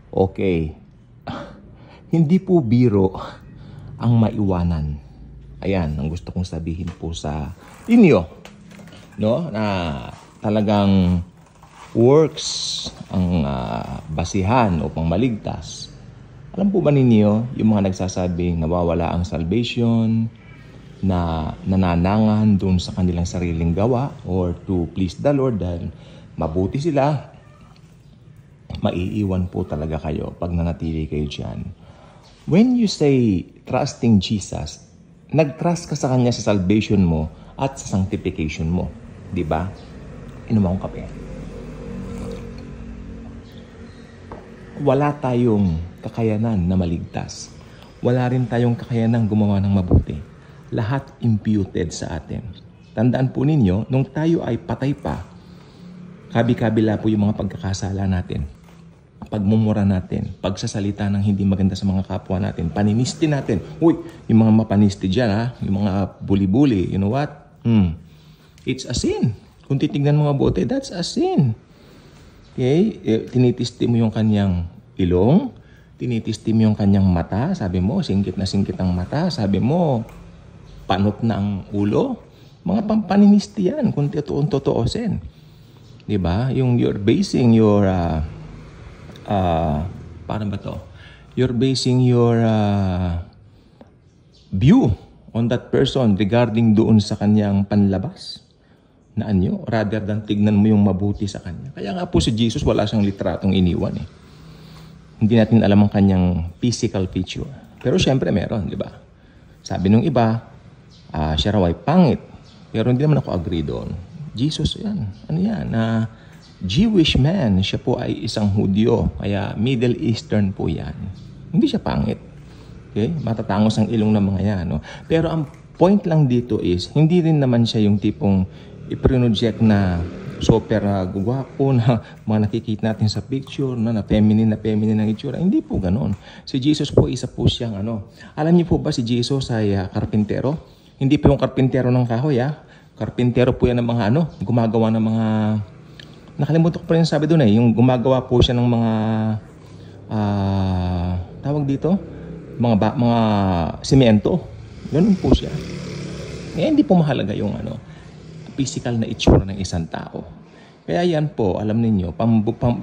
Okay. Hindi po biro ang maiwanan. Ayan, ang gusto kong sabihin po sa inyo. No? Na talagang works ang basihan upang maligtas. Alam po ba ninyo, yung mga nagsasabing nawawala ang salvation, na nananangan doon sa kanilang sariling gawa or to please the Lord dahil mabuti sila, maiiwan po talaga kayo pag nanatili kayo dyan. When you say trusting Jesus, nag-trust ka sa Kanya sa salvation mo at sa sanctification mo. Di ba? Inom akong kape. Wala tayong kakayanan na maligtas. Wala rin tayong kakayanan gumawa ng mabuti. Lahat imputed sa atin. Tandaan po ninyo, nung tayo ay patay pa, kabi-kabila po yung mga pagkakasala natin. Pagmumura natin, pagsasalita ng hindi maganda sa mga kapwa natin, paninisti natin. Uy, yung mga mapanisti dyan, ha? Yung mga buli-buli, you know what? It's a sin. Kung titignan mo mabuti, that's a sin. Okay? Tinitisti mo yung kanyang ilong, tinitisti mo yung kanyang mata, sabi mo, singkit na singkit ang mata, sabi mo, panot na ang ulo. Mga pampaninisti yan, kung totoosin. Diba? Yung you're basing your, paano ba to? You're basing your view on that person regarding doon sa kanyang panlabas na anyo, rather than tignan mo yung mabuti sa kanya. Kaya nga po si Jesus, wala siyang litratong iniwan eh. Hindi natin alam ang kanyang physical feature. Pero syempre meron, di ba? Sabi nung iba, siya raw ay pangit. Pero hindi naman ako agree doon. Jesus, yan. Ano yan? Jewish man. Siya po ay isang Hudyo. Kaya Middle Eastern po yan. Hindi siya pangit. Okay? Matatangos ang ilong ng mga yan. No? Pero ang point lang dito is, hindi rin naman siya yung tipong i-project na super gugwapo na mga nakikita natin sa picture na feminine ang itsura. Hindi po ganoon. Si Jesus po, isa po siyang Alam niyo po ba si Jesus ay karpintero? Hindi po yung karpintero ng kahoy, Karpintero po yan ng mga gumagawa ng mga, nakalimutan ko pa rin sabi doon yung gumagawa po siya ng mga, tawag dito, mga simento. Ganun po siya. Hindi po mahalaga yung physical na itsura ng isang tao. Kaya yan po, alam ninyo,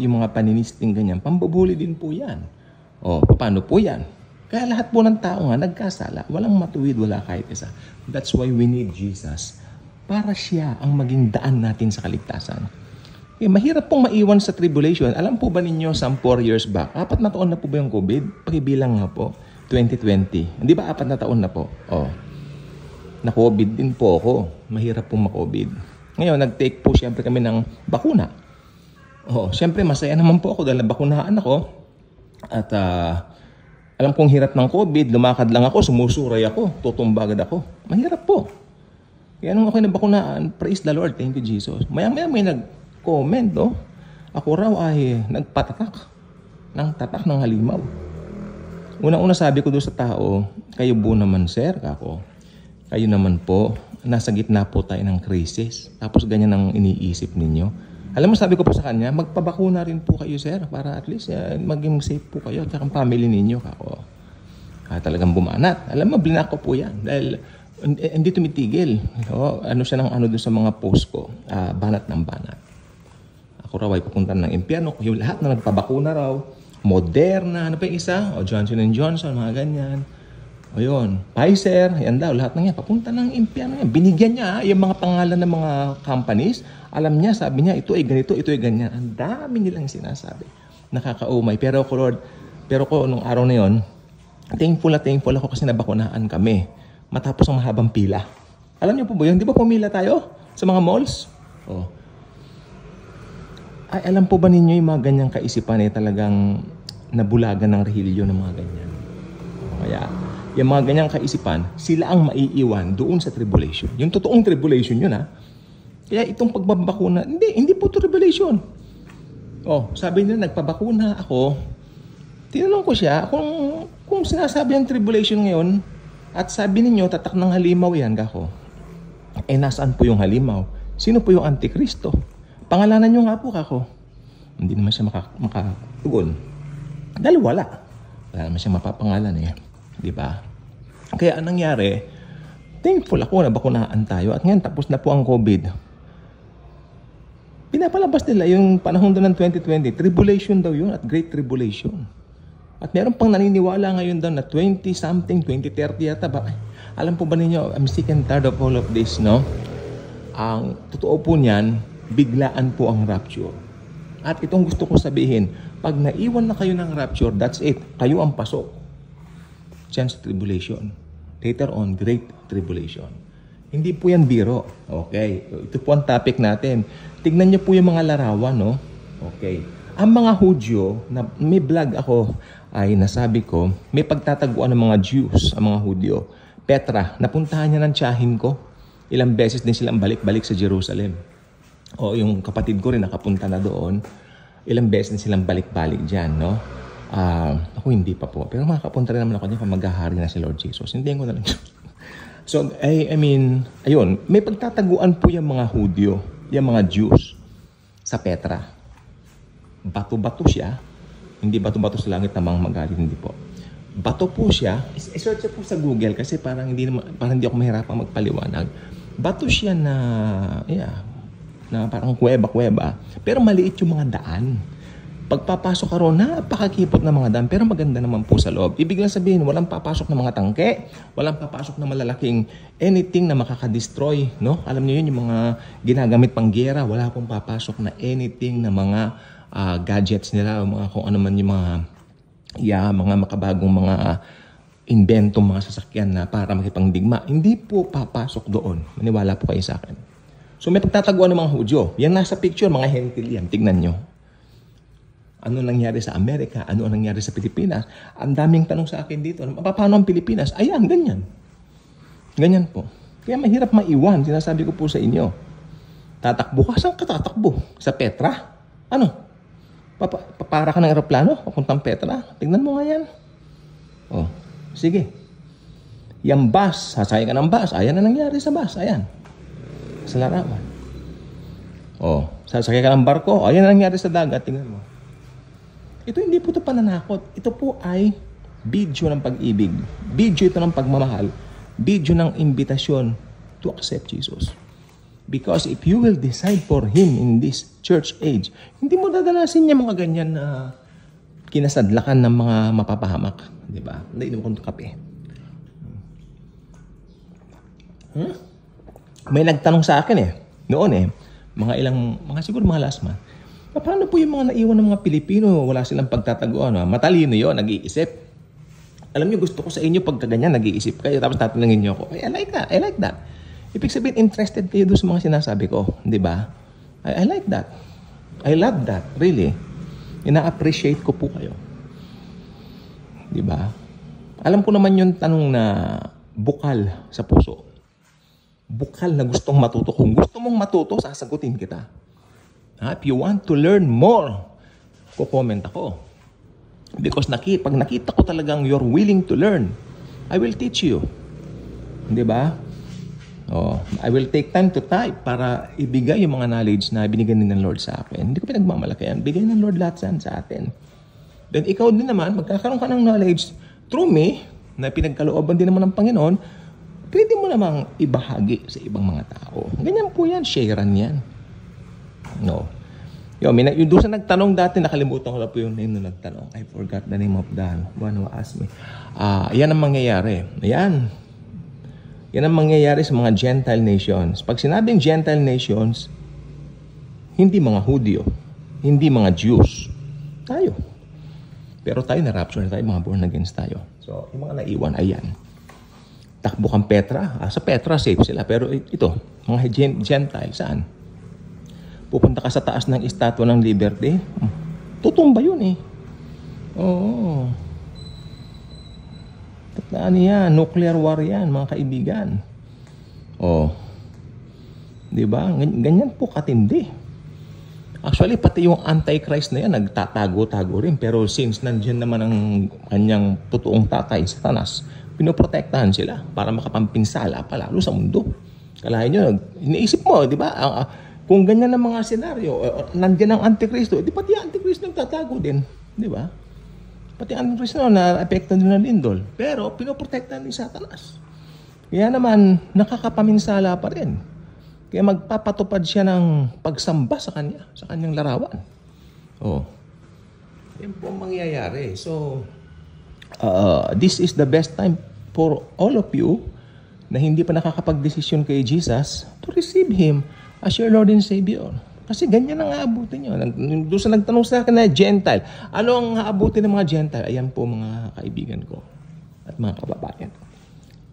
yung mga paninisting ganyan, pambubuli din po yan. Paano po yan? Kaya lahat po ng tao nga nagkasala, walang matuwid, wala kahit isa. That's why we need Jesus. Para siya ang maging daan natin sa kaligtasan. Mahirap pong maiwan sa tribulation. Alam po ba ninyo, some 4 years back, 4 na taon na po ba yung COVID? Pakibilang nga po, 2020. Hindi ba 4 na taon na po? Na-COVID din po ako. Mahirap pong ma-COVID. Ngayon, nag-take po siyempre kami ng bakuna. Siyempre masaya naman po ako dahil bakunahan ako. At alam kong hirap ng COVID, lumakad lang ako, sumusuray ako, tutumba agad ako. Mahirap po. Kaya nung ako nabakunaan, praise the Lord, thank you Jesus. Maya-maya may nag-comment, Ako raw ay nagpatatak ng tatak ng halimaw. Unang-una sabi ko doon sa tao, kayo po naman sir, kako. Kayo naman po, nasa gitna po tayo ng krisis. Tapos ganyan ang iniisip ninyo. Alam mo, sabi ko po sa kanya, magpabakuna rin po kayo, sir, para at least maging safe po kayo at ang family ninyo, kako. Talagang bumanat. Alam mo, blinak ko po yan. Dahil hindi tumitigil. Siya ng doon sa mga post ko. Banat ng banat. Ako raw ay papunta ng impyerno. Yung lahat na nagpabakuna raw. Moderna, ano pa yung isa? Johnson & Johnson, mga ganyan. Yun, Pfizer, yan daw, lahat ng yan, papunta ng impyerno yan. Binigyan niya yung mga pangalan ng mga companies. Alam niya, sabi niya, ito ay ganito, ito ay ganyan. Ang dami nilang sinasabi. Nakakaumay. Pero ko, Lord, nung araw na yon, thankful ako kasi nabakunaan kami. Matapos ang mahabang pila. Alam niyo po ba yun? Di ba pumila tayo sa mga malls? Ay, alam po ba ninyo yung mga ganyang kaisipan talagang nabulagan ng rehilyo ng mga ganyan? Kaya, yung mga ganyang kaisipan, sila ang maiiwan doon sa tribulation. Yung totoong tribulation yun, Kaya itong pagbabakuna, hindi po tribulation. Sabi nila, nagpabakuna ako. Tinanong ko siya, kung sinasabi ang tribulation ngayon, at sabi ninyo, tatak ng halimaw yan, kako. Nasaan po yung halimaw? Sino po yung Antikristo? Pangalanan nyo nga po, kako. Hindi naman siya makatugon. Dahil wala naman siyang mapapangalan eh. Di ba? Kaya anong nangyari, thankful ako na bakunahan tayo at ngayon tapos na po ang COVID. Pinapalabas nila yung panahon doon ng 2020, tribulation daw yun at great tribulation. At meron pang naniniwala ngayon daw na 20-something, 2030 yata ba? Alam po ba ninyo, I'm sick and tired of all of this, no? Ang totoo po niyan, biglaan po ang rapture. At itong gusto kong sabihin, pag naiwan na kayo ng rapture, that's it. Kayo ang pasok. Chance tribulation. Later on, great tribulation. Hindi po yan biro. Okay. Ito po ang topic natin. Tignan niyo po yung mga larawan, no? Okay. Ang mga Hudyo, na may vlog ako, ay nasabi ko, may pagtataguan ng mga Jews, ang mga Hudyo. Petra, napuntahan niya ng tiyahin ko. Ilang beses din silang balik-balik sa Jerusalem. O yung kapatid ko rin nakapunta na doon. Ilang beses din silang balik-balik dyan, no? Ako hindi pa po. Pero makapunta rin naman ako dyan pag maghahari na si Lord Jesus. Hindihan ko na lang. So, I mean, ayun. May pagtataguan po yung mga Hudyo, yung mga Jews sa Petra. Bato-bato siya. Hindi bato-bato sa langit na mga magalit, hindi po. Bato po siya. I-search po sa Google kasi parang hindi ako mahirapang magpaliwanag. Bato siya na, na parang kuweba-kuweba. Pero maliit yung mga daan. Pagpapasok ka roon, napakakipot na mga daan, pero maganda naman po sa loob. Ibig lang sabihin, walang papasok na mga tangke, walang papasok na malalaking anything na makakadestroy, no? Alam niyo yun, yung mga ginagamit pang giyera, wala pong papasok na anything na mga gadgets nila, o mga kung ano man yung mga makabagong mga invento, mga sasakyan na para makipangdigma. Hindi po papasok doon. Maniwala po kayo sa akin. So may pagtataguan ng mga Hudyo. Yan nasa picture, mga hentil yan. Tignan nyo. Ano nangyari sa Amerika? Ano nangyari sa Pilipinas? Ang daming tanong sa akin dito. Paano ang Pilipinas? Ayan, ganyan. Ganyan po. Kaya mahirap maiwan. Sinasabi ko po sa inyo. Tatakbo ka? Saan ka tatakbo? Sa Petra? Ano? Para ka ng aeroplano? Papuntang Petra? Tignan mo nga yan. Oh, sige. Yung bus, sasakay ka ng bus. Ayan na nangyari sa bus. Ayan. Sa larawan. Oh, sasakay ka ng barko. Ayan na nangyari sa dagat. Tingnan mo. Ito hindi po ito pananakot. Ito po ay video ng pag-ibig. Video ito ng pagmamahal. Video ng imbitasyon to accept Jesus. Because if you will decide for Him in this church age, hindi mo dadalasin niya mga ganyan na kinasadlakan ng mga mapapahamak. Di ba? Hindi mo kong kape. May nagtanong sa akin noon siguro mga last month, paano po yung mga naiwan ng mga Pilipino, wala silang pagtataguan, matalino yun, nag-iisip. Alam niyo, gusto ko sa inyo pagka ganyan, nag-iisip kayo, tapos tatanungin niyo ako, I like that. Ibig sabihin, interested kayo doon sa mga sinasabi ko, di ba? I like that. I love that, really. Ina-appreciate ko po kayo. Di ba? Alam ko naman yung tanong na bukal sa puso. Bukal na gustong matuto. Kung gusto mong matuto, sasagutin kita. If you want to learn more, ko-comment ako. Because pag nakita ko talagang you're willing to learn, I will teach you. Di ba? I will take time to type para ibigay yung mga knowledge na binigyan din ng Lord sa akin. Hindi ko pinagmamalaki yan. Bigay ng Lord lahat sa atin. Then ikaw din naman, magkakaroon ka ng knowledge through me, na pinagkalooban din naman ng Panginoon, pwede mo namang ibahagi sa ibang mga tao. Ganyan po yan, sharean yan. No. Yung doon sa nagtanong dati, nakalimutan ko na po yung name na nagtanong. I forgot the name of the one who asked me. Yan ang mangyayari. Yan ang mangyayari sa mga Gentile nations. Pag sinabing Gentile nations, hindi mga Hudyo, hindi mga Jews. Tayo. Pero tayo na-rapture na tayo, mga born again tayo. So, yung mga naiwan, ayan. Takbo kang Petra. Sa Petra, safe sila. Pero ito, mga Gentile, saan? Pupunta ka sa taas ng Estatwa ng Liberty, tutumba yun Oo. Ano yan? Nuclear war yan, mga kaibigan. Di ba? Ganyan po katindi. Actually, pati yung Antichrist na yan, nagtatago-tago rin. Pero since nandiyan naman ang kanyang totoong tatay, Satanas, pinoprotektahan sila para makapampinsala palalo sa mundo. Kalahin nyo, iniisip mo, di ba? Kung ganyan ang mga senaryo, nandiyan ang Antikristo, di pati ang Antikristo nagtatago din. Di ba? Pati ang Kristo na epekto din ng lindol. Pero pinoprotektahan ni Satanas. Kaya naman, nakakapaminsala pa rin. Kaya magpapatupad siya ng pagsamba sa kanya, sa kanyang larawan. Oh. Yan po ang mangyayari. So, this is the best time for all of you na hindi pa nakakapag-desisyon kay Jesus to receive Him as your Lord and Savior. Kasi ganyan ang aabutin nyo. Doon sa nagtanong sa akin na Gentile, ano ang aabutin ng mga Gentile? Ayan po mga kaibigan ko at mga kababayan.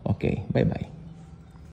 Okay, bye-bye.